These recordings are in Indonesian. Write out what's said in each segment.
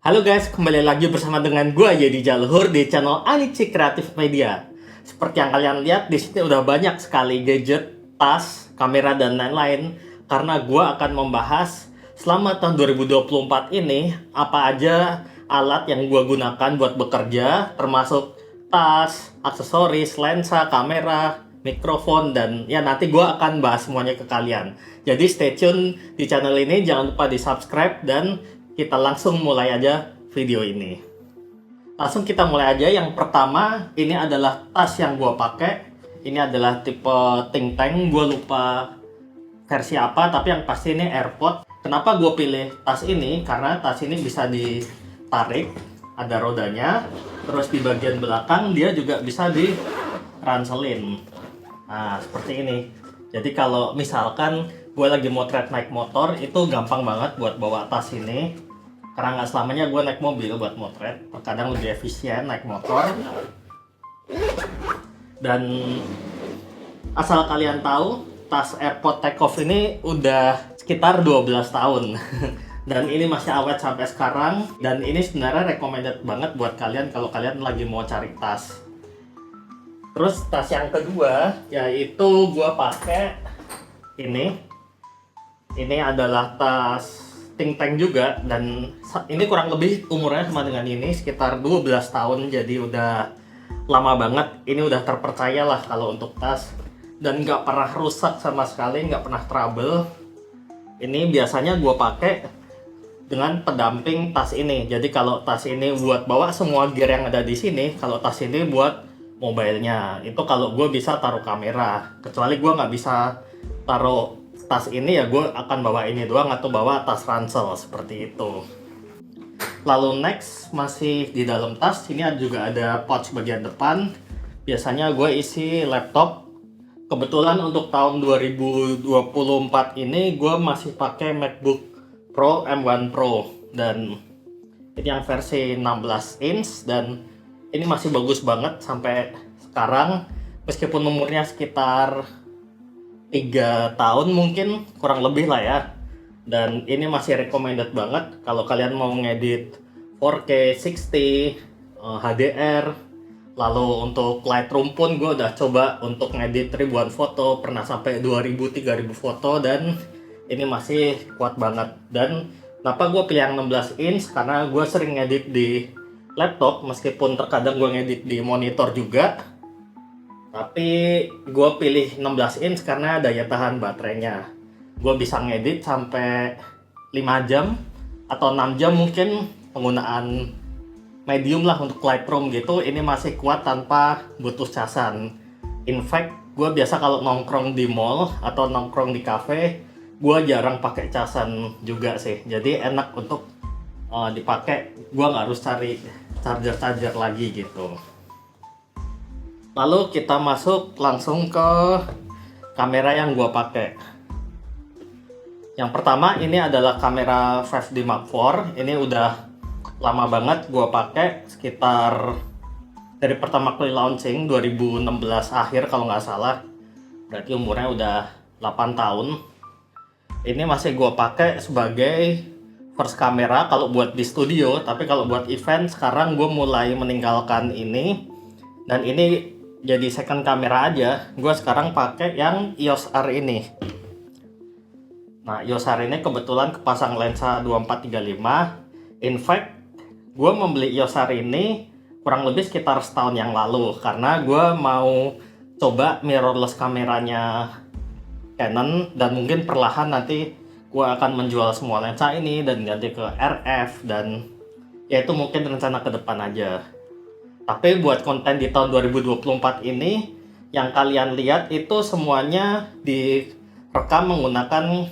Halo guys, kembali lagi bersama dengan gua Yedi Jalhur di channel Anici Kreatif Media. Seperti yang kalian lihat, di sini udah banyak sekali gadget, tas, kamera dan lain-lain. Karena gua akan membahas selama tahun 2024 ini apa aja alat yang gua gunakan buat bekerja, termasuk tas, aksesoris, lensa, kamera, mikrofon, dan ya nanti gua akan bahas semuanya ke kalian. Jadi stay tune di channel ini, jangan lupa di subscribe dan kita langsung mulai aja video ini. Langsung kita mulai aja. Yang pertama, ini adalah tas yang gue pakai. Ini adalah tipe Think Tank. Gue lupa versi apa, tapi yang pasti ini AirPod. Kenapa gue pilih tas ini? Karena tas ini bisa ditarik, ada rodanya. Terus di bagian belakang dia juga bisa diranselin. Nah, seperti ini. Jadi kalau misalkan gue lagi motret naik motor, itu gampang banget buat bawa tas ini. Karena nggak selamanya gue naik mobil buat motret, terkadang lebih efisien naik motor. Dan asal kalian tahu, tas AirPod Takeoff ini udah sekitar 12 tahun. Dan ini masih awet sampai sekarang. Dan ini sebenarnya recommended banget buat kalian kalau kalian lagi mau cari tas. Terus tas yang kedua, yaitu gue pakai ini. Ini adalah tas Think Tank juga, dan ini kurang lebih umurnya sama dengan ini, sekitar 12 tahun, jadi udah lama banget. Ini udah terpercaya lah kalau untuk tas, dan nggak pernah rusak sama sekali, nggak pernah trouble. Ini biasanya gue pakai dengan pendamping tas ini. Jadi kalau tas ini buat bawa semua gear yang ada di sini, kalau tas ini buat mobilenya. Itu kalau gue bisa taruh kamera, kecuali gue nggak bisa taruh tas ini, ya gue akan bawa ini doang atau bawa tas ransel seperti itu. Lalu next, masih di dalam tas ini juga ada pouch bagian depan. Biasanya gue isi laptop. Kebetulan untuk tahun 2024 ini gue masih pakai MacBook Pro M1 Pro, dan ini yang versi 16 inch, dan ini masih bagus banget sampai sekarang, meskipun umurnya sekitar 3 tahun mungkin, kurang lebih lah ya. Dan ini masih recommended banget kalau kalian mau ngedit 4K 60 HDR. Lalu untuk Lightroom pun gue udah coba untuk ngedit ribuan foto, pernah sampai 2000-3000 foto, dan ini masih kuat banget. Dan kenapa gue pilih yang 16 inch? Karena gue sering ngedit di laptop, meskipun terkadang gue ngedit di monitor juga. Tapi gue pilih 16 inch karena daya tahan baterainya. Gue bisa ngedit sampai 5 jam atau 6 jam mungkin penggunaan medium lah untuk Lightroom gitu. Ini masih kuat tanpa butuh casan. In fact, gue biasa kalau nongkrong di mall atau nongkrong di cafe, gue jarang pakai casan juga sih. Jadi enak untuk dipakai. Gue nggak harus cari charger lagi gitu. Lalu kita masuk langsung ke kamera yang gue pakai. Yang pertama ini adalah kamera 5D Mark IV. Ini udah lama banget gue pakai, sekitar dari pertama kali launching 2016 akhir kalau nggak salah. Berarti umurnya udah 8 tahun. Ini masih gue pakai sebagai first kamera kalau buat di studio, tapi kalau buat event sekarang gue mulai meninggalkan ini. Dan ini jadi second kamera aja. Gue sekarang pakai yang EOS R ini. Nah, EOS R ini kebetulan kepasang lensa 24-35. In fact, gue membeli EOS R ini kurang lebih sekitar setahun yang lalu, karena gue mau coba mirrorless kameranya Canon, dan mungkin perlahan nanti gue akan menjual semua lensa ini dan ganti ke RF, dan ya itu mungkin rencana ke depan aja. Tapi buat konten di tahun 2024 ini, yang kalian lihat itu semuanya direkam menggunakan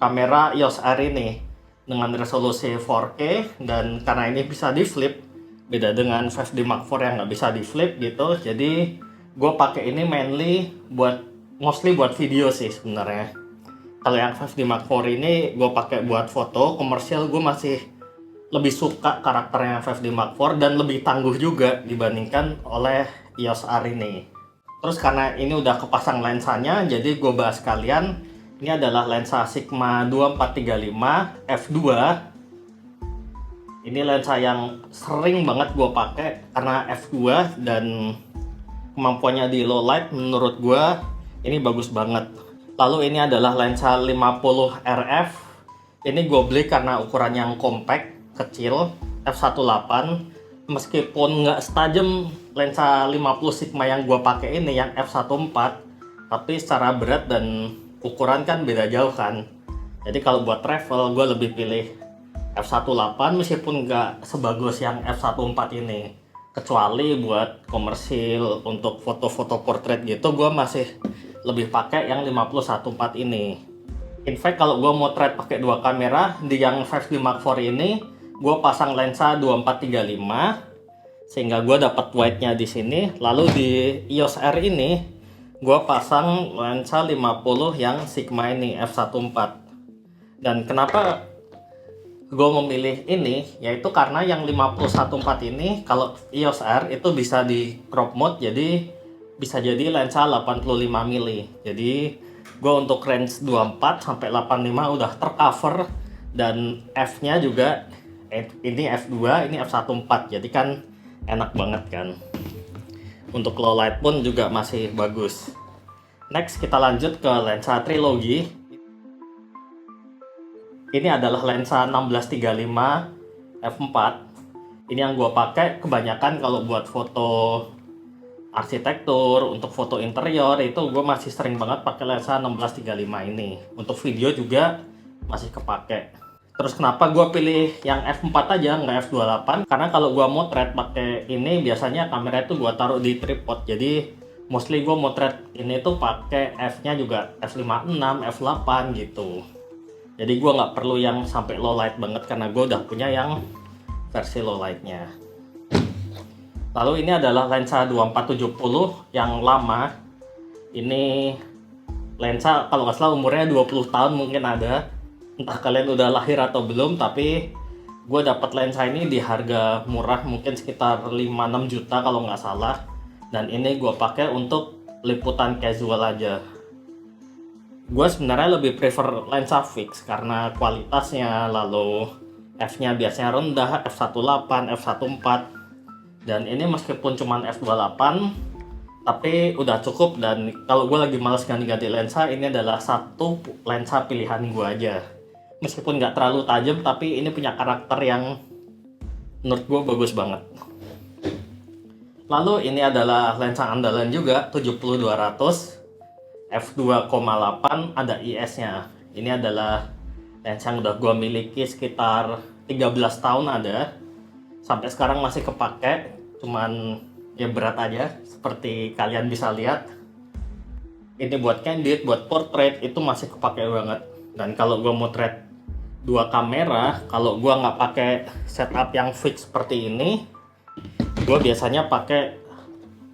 kamera EOS R ini dengan resolusi 4K, dan karena ini bisa di flip, beda dengan 5D Mark IV yang nggak bisa di flip gitu. Jadi gue pakai ini mostly buat video sih sebenarnya. Kalau yang 5D Mark IV ini gue pakai buat foto komersial. Gue masih lebih suka karakternya 5D Mark IV dan lebih tangguh juga dibandingkan oleh EOS R ini. Terus karena ini udah kepasang lensanya, jadi gue bahas kalian. Ini adalah lensa Sigma 2435 f2. Ini lensa yang sering banget gue pakai karena f2 dan kemampuannya di low light menurut gue ini bagus banget. Lalu ini adalah lensa 50 RF. Ini gue beli karena ukuran yang compact, kecil, f1.8. Meskipun nggak setajam lensa 50 Sigma yang gue pakai ini yang f1.4, tapi secara berat dan ukuran kan beda jauh kan. Jadi kalau buat travel gue lebih pilih f1.8 meskipun nggak sebagus yang f1.4 ini. Kecuali buat komersil untuk foto-foto portrait gitu gue masih lebih pakai yang 50 1.4 ini. In fact kalau gue mau trade pakai dua kamera, di yang 5D Mark IV ini gue pasang lensa 2435 sehingga gue dapat wide-nya di sini. Lalu di EOS R ini gue pasang lensa 50 yang Sigma ini f1.4. Dan kenapa gue memilih ini, yaitu karena yang 50 1.4 ini kalau EOS R itu bisa di crop mode, jadi bisa jadi lensa 85 mili. Jadi gue untuk range 24 sampai 85 udah tercover, dan f-nya juga ini f2, ini f1.4, jadi kan enak banget kan. Untuk low light pun juga masih bagus. Next kita lanjut ke lensa trilogi. Ini adalah lensa 1635 f4. Ini yang gue pakai kebanyakan kalau buat foto arsitektur, untuk foto interior itu gue masih sering banget pakai lensa 1635 ini. Untuk video juga masih kepake. Terus kenapa gue pilih yang f4 aja nggak f28? Karena kalau gue motret pakai ini biasanya kamera itu gue taruh di tripod. Jadi mostly gue motret ini tuh pakai f-nya juga f56, f8 gitu. Jadi gue nggak perlu yang sampai low light banget karena gue udah punya yang versi low lightnya. Lalu ini adalah lensa 2470 yang lama. Ini lensa kalau nggak salah umurnya 20 tahun mungkin ada. Entah kalian udah lahir atau belum, tapi gue dapat lensa ini di harga murah, mungkin sekitar 5-6 juta kalau nggak salah. Dan ini gue pakai untuk liputan casual aja. Gue sebenarnya lebih prefer lensa fix karena kualitasnya, lalu f-nya biasanya rendah, f1.8, f1.4. Dan ini meskipun cuma f2.8 tapi udah cukup, dan kalau gue lagi males ganti-ganti lensa, ini adalah satu lensa pilihan gue aja. Meskipun nggak terlalu tajam, tapi ini punya karakter yang menurut gue bagus banget. Lalu ini adalah lensa andalan juga, 70-200 f2.8, ada IS-nya. Ini adalah lensa yang udah gue miliki sekitar 13 tahun ada. Sampai sekarang masih kepake, cuman ya berat aja seperti kalian bisa lihat. Ini buat candid, buat portrait itu masih kepake banget. Dan kalau gue motret dua kamera, kalau gue nggak pakai setup yang fix seperti ini, gue biasanya pakai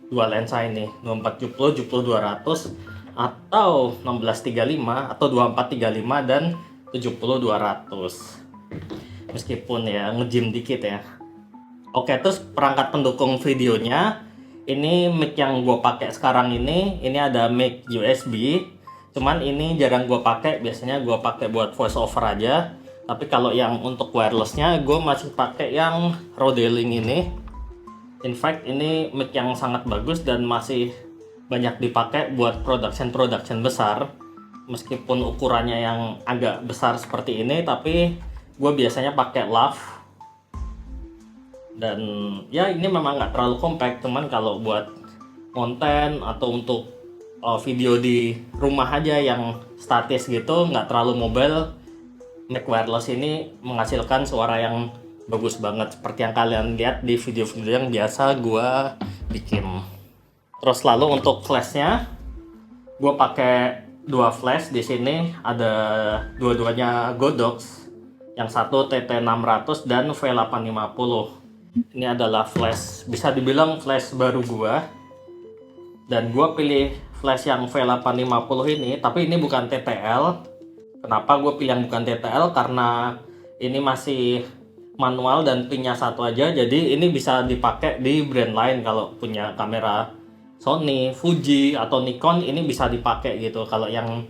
dua lensa ini, 2470, 70-200 atau 1635 atau 2435 dan 70-200. Meskipun ya nge-gym dikit ya. Oke, terus perangkat pendukung videonya, ini mic yang gue pakai sekarang ini ada mic USB. Cuman ini jarang gue pakai, biasanya gue pakai buat voice over aja. Tapi kalau yang untuk wirelessnya gue masih pakai yang Rode Link ini. In fact ini mic yang sangat bagus dan masih banyak dipakai buat production besar. Meskipun ukurannya yang agak besar seperti ini, tapi gue biasanya pakai lav. Dan ya ini memang nggak terlalu compact, cuman kalau buat konten atau untuk video di rumah aja yang statis gitu, nggak terlalu mobile, mic wireless ini menghasilkan suara yang bagus banget seperti yang kalian lihat di video-video yang biasa gue bikin. Terus lalu untuk flashnya, gue pakai dua flash di sini, ada dua-duanya Godox, yang satu TT600 dan V850. Ini adalah flash, bisa dibilang flash baru gue, dan gue pilih flash yang V850 ini, tapi ini bukan TTL. Kenapa gue pilih yang bukan TTL? Karena ini masih manual dan pinnya satu aja, jadi ini bisa dipakai di brand lain. Kalau punya kamera Sony, Fuji, atau Nikon ini bisa dipakai gitu. Kalau yang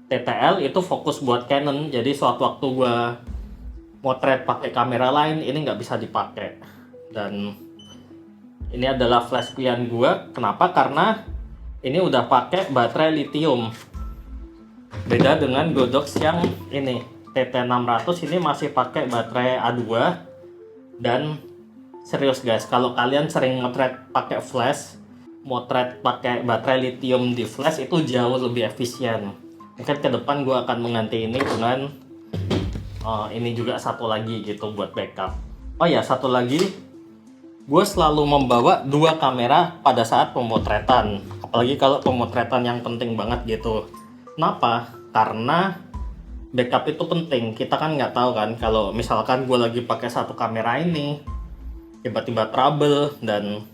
TTL itu fokus buat Canon, jadi suatu waktu gue motret pakai kamera lain ini nggak bisa dipakai. Dan ini adalah flash pilihan gua. Kenapa? Karena ini udah pakai baterai lithium. Beda dengan Godox yang ini TT600, ini masih pakai baterai A2. Dan serius guys, kalau kalian sering motret pakai flash, motret pakai baterai lithium di flash itu jauh lebih efisien. Mungkin ke depan gue akan mengganti ini dengan ini juga satu lagi gitu buat backup. Oh ya, satu lagi, gue selalu membawa 2 kamera pada saat pemotretan, apalagi kalau pemotretan yang penting banget gitu. Kenapa? Karena backup itu penting. Kita kan nggak tahu kan, kalau misalkan gue lagi pakai satu kamera ini tiba-tiba trouble dan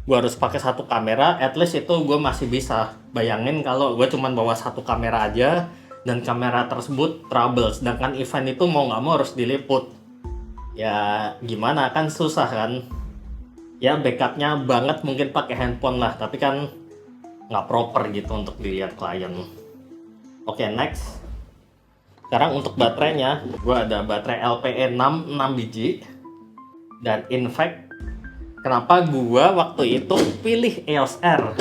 gue harus pakai satu kamera, at least itu gue masih bisa bayangin kalau gue cuma bawa satu kamera aja dan kamera tersebut trouble, sedangkan event itu mau nggak mau harus diliput. Ya gimana, kan susah kan. Ya backupnya banget mungkin pakai handphone lah, tapi kan nggak proper gitu untuk dilihat klien. Oke, next. Sekarang untuk baterainya, gue ada baterai LPE6 6 biji. Dan in fact, kenapa gue waktu itu pilih EOS R?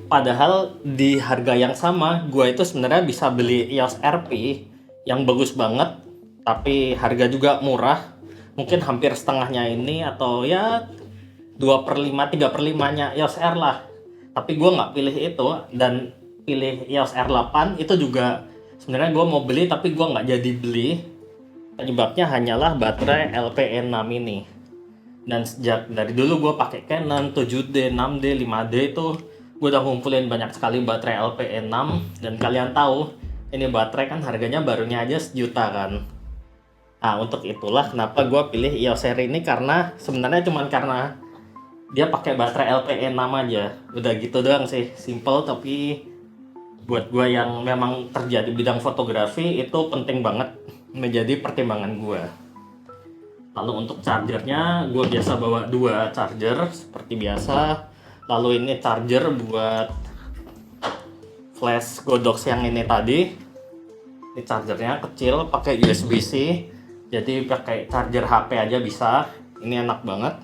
Padahal di harga yang sama, gue itu sebenarnya bisa beli EOS RP yang bagus banget, tapi harga juga murah. Mungkin hampir setengahnya ini, atau ya 2/5, 3/5-nya EOS R lah. Tapi gue nggak pilih itu, dan pilih EOS R8 itu juga sebenarnya gue mau beli tapi gue nggak jadi beli. Penyebabnya hanyalah baterai LPE6 ini. Dan sejak dari dulu gue pakai Canon 7D, 6D, 5D itu gue udah ngumpulin banyak sekali baterai LPE6. Dan kalian tahu ini baterai kan harganya barunya aja 1 juta kan. Nah untuk itulah kenapa gue pilih EOS R ini, karena sebenarnya cuma karena dia pakai baterai LPE6 aja. Udah gitu doang sih, simple, tapi buat gue yang memang kerja di bidang fotografi itu penting banget menjadi pertimbangan gue. Lalu untuk chargernya, gue biasa bawa 2 charger seperti biasa. Lalu ini charger buat flash Godox yang ini tadi. Ini chargernya kecil, pakai USB-C, jadi pakai charger HP aja bisa. Ini enak banget.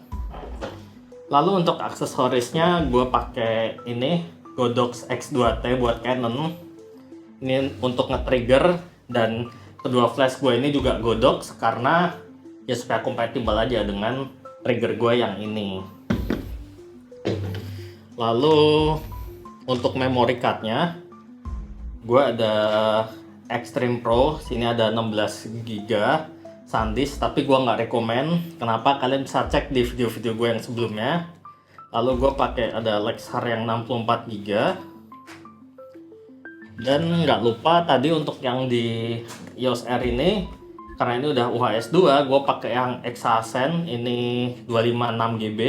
Lalu untuk aksesorisnya, gue pakai ini Godox X2T buat Canon. Ini untuk nge-trigger, dan kedua flash gue ini juga Godox karena ya supaya kompatibel aja dengan trigger gue yang ini. Lalu untuk memory cardnya, gue ada Extreme Pro. Sini ada 16 GB SanDisk, tapi gue nggak rekomen. Kenapa? Kalian bisa cek di video-video gue yang sebelumnya. Lalu gue pakai ada Lexar yang 64 GB. Dan nggak lupa tadi untuk yang di EOS R ini, karena ini udah UHS 2, gue pakai yang Exasen ini 256 GB.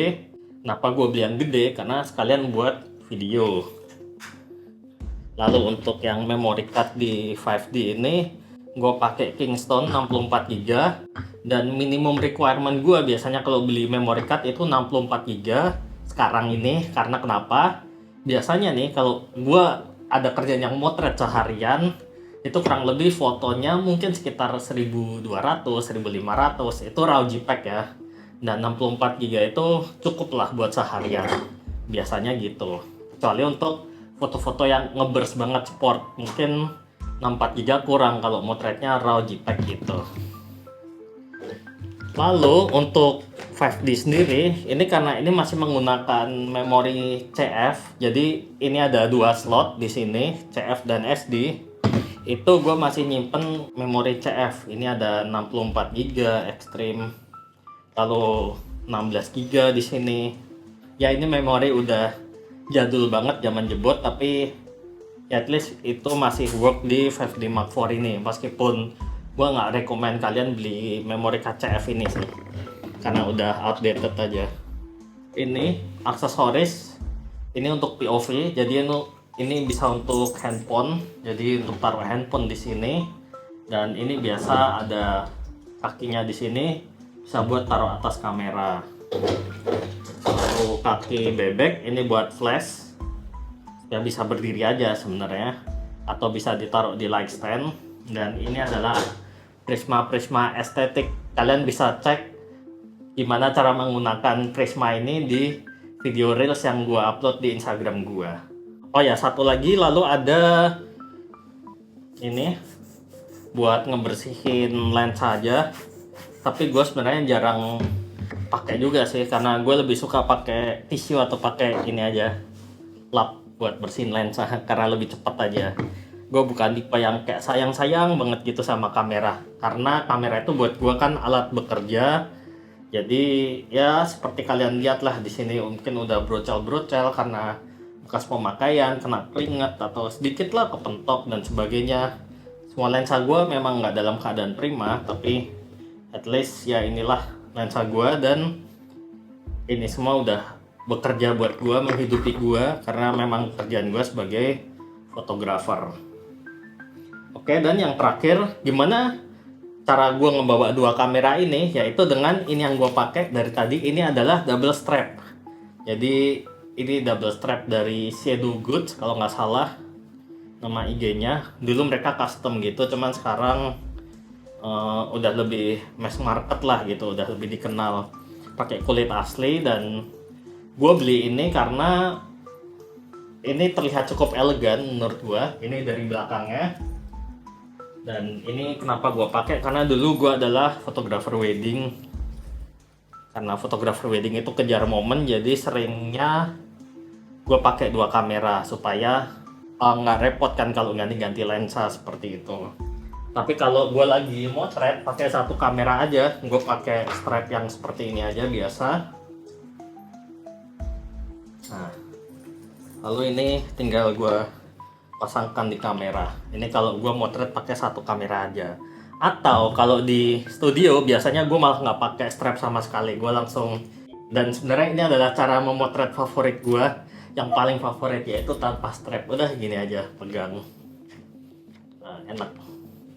Kenapa gue beli yang gede? Karena sekalian buat video. Lalu untuk yang memory card di 5D ini, gue pakai Kingston 64 GB. Dan minimum requirement gue biasanya kalau beli memory card itu 64 GB sekarang ini. Karena kenapa? Biasanya nih kalau gue ada kerjaan yang motret seharian, itu kurang lebih fotonya mungkin sekitar 1200, 1500, itu RAW JPEG ya. Dan 64 GB itu cukup lah buat seharian, biasanya gitu. Kecuali untuk foto-foto yang ngeburst banget sport, mungkin 64 GB kurang kalau motretnya RAW JPEG gitu. Lalu untuk 5D sendiri, ini karena ini masih menggunakan memori CF, jadi ini ada 2 slot di sini, CF dan SD. Itu gue masih nyimpen memori CF. Ini ada 64 GB Extreme, lalu 16 GB di sini. Ya ini memori udah jadul banget, zaman jebot, tapi ya at least itu masih work di 5D Mark IV ini. Meskipun gue nggak rekomen kalian beli memori card CF ini sih, karena udah outdated aja. Ini aksesoris, ini untuk POV, jadi ini bisa untuk handphone, jadi untuk taruh handphone di sini. Dan ini biasa ada kakinya di sini, bisa buat taruh atas kamera. Lalu kaki bebek ini buat flash, ya bisa berdiri aja sebenarnya, atau bisa ditaruh di light stand. Dan ini adalah prisma estetik kalian bisa cek gimana cara menggunakan Prisma ini di video Reels yang gue upload di Instagram gue. Oh ya, satu lagi, lalu ada ini buat ngebersihin lensa aja, tapi gue sebenarnya jarang pakai juga sih, karena gue lebih suka pakai tisu atau pakai ini aja, lap buat bersihin lensa karena lebih cepat aja. Gue bukan tipe yang kayak sayang-sayang banget gitu sama kamera, karena kamera itu buat gue kan alat bekerja. Jadi ya seperti kalian lihat lah di sini, mungkin udah brocel-brocel karena bekas pemakaian, kena keringat atau sedikit lah kepentok dan sebagainya. Semua lensa gue memang nggak dalam keadaan prima, tapi at least ya inilah lensa gue, dan ini semua udah bekerja buat gue, menghidupi gue, karena memang kerjaan gue sebagai fotografer. Oke, dan yang terakhir, gimana cara gue ngebawa dua kamera ini, yaitu dengan ini yang gue pakai dari tadi. Ini adalah double strap. Jadi ini double strap dari Shadow Goods kalau nggak salah nama IG-nya. Dulu mereka custom gitu, cuman sekarang udah lebih mass market lah gitu, udah lebih dikenal, pakai kulit asli. Dan gue beli ini karena ini terlihat cukup elegan menurut gue. Ini dari belakangnya. Dan ini kenapa gue pakai, karena dulu gue adalah fotografer wedding. Karena fotografer wedding itu kejar momen, jadi seringnya gue pakai dua kamera supaya nggak repot kan kalau ganti-ganti lensa seperti itu. Tapi kalau gue lagi motret pakai satu kamera aja, gue pakai strap yang seperti ini aja biasa. Nah, lalu ini tinggal gue pasangkan di kamera. Ini kalau gue motret pakai satu kamera aja. Atau kalau di studio biasanya gue malah nggak pakai strap sama sekali, gue langsung. Dan sebenarnya ini adalah cara memotret favorit gue, yang paling favorit, yaitu tanpa strap. Udah gini aja, pegang. Nah, enak,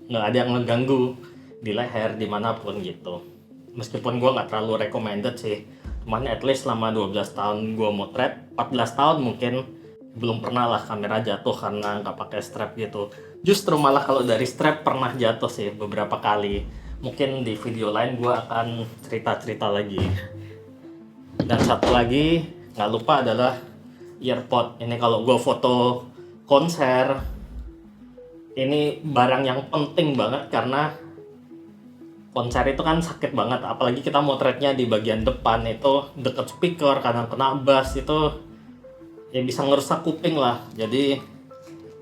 nggak ada yang ngeganggu di leher dimanapun gitu. Meskipun gue nggak terlalu recommended sih, cuman at least selama 12 tahun gue motret, 14 tahun mungkin, belum pernah lah kamera jatuh karena nggak pakai strap gitu. Justru malah kalau dari strap pernah jatuh sih beberapa kali. Mungkin di video lain gue akan cerita-cerita lagi. Dan satu lagi nggak lupa adalah earpod. Ini kalau gue foto konser, ini barang yang penting banget, karena konser itu kan sakit banget, apalagi kita motretnya di bagian depan itu deket speaker, kadang kena bass, itu ya bisa ngerusak kuping lah. Jadi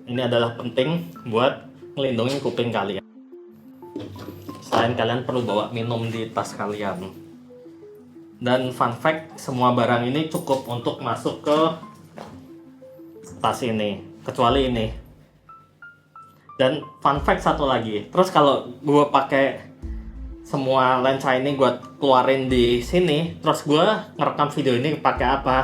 ini adalah penting buat ngelindungin kuping kalian. Selain kalian perlu bawa minum di tas kalian. Dan fun fact, semua barang ini cukup untuk masuk ke tas ini, kecuali ini. Dan fun fact satu lagi, terus kalau gue pakai semua lensa ini gue keluarin di sini, terus gue ngerekam video ini pakai apa?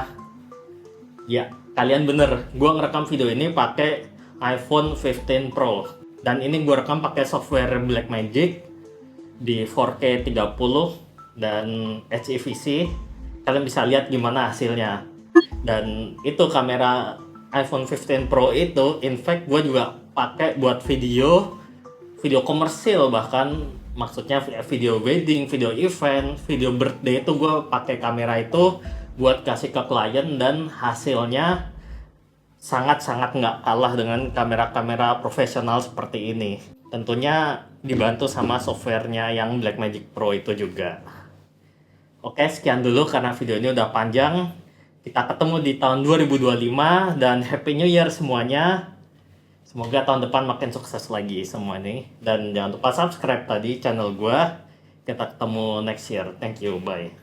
Ya, kalian bener, gue ngerekam video ini pakai iPhone 15 Pro. Dan ini gue rekam pakai software Blackmagic di 4K 30 dan HEVC. Kalian bisa lihat gimana hasilnya. Dan itu kamera iPhone 15 Pro itu, in fact gue juga pakai buat video komersil, bahkan maksudnya video wedding, video event, video birthday, itu gue pakai kamera itu buat kasih ke klien, dan hasilnya sangat-sangat nggak kalah dengan kamera-kamera profesional seperti ini. Tentunya dibantu sama softwarenya yang Blackmagic Pro itu juga. Oke, sekian dulu karena video ini udah panjang. Kita ketemu di tahun 2025 dan Happy New Year semuanya. Semoga tahun depan makin sukses lagi semua ini. Dan jangan lupa subscribe tadi channel gue. Kita ketemu next year. Thank you, bye.